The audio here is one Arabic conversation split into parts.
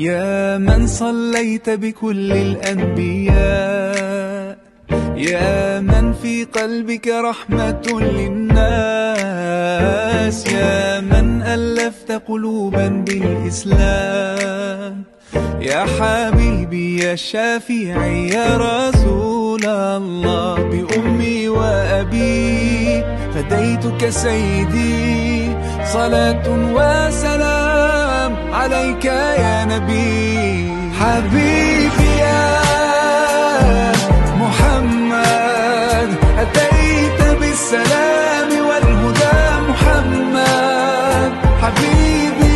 يا من صليت بكل الأنبياء، يا من في قلبك رحمة للناس، يا من ألفت قلوبا بالإسلام، يا حبيبي يا شافعي يا رسول الله، بأمي وأبي فديتك سيدي، صلاة وسلام عليك يا نبي. حبيبي يا محمد أتيت بالسلام والهدى محمد، حبيبي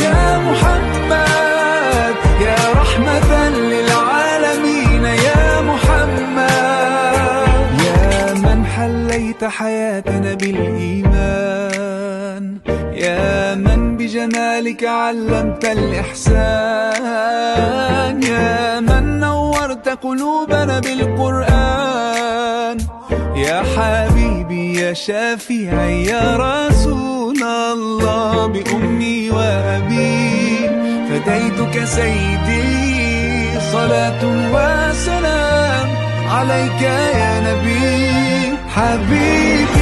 يا محمد يا رحمة للعالمين يا محمد، يا من حليت حياتنا بالإيمان، يا من بجمالك علمت الإحسان، يا من نورت قلوبنا بالقرآن، يا حبيبي يا شافعي يا رسول الله، بأمي وأبي فديتك سيدي، صلاة وسلام عليك يا نبي. حبيبي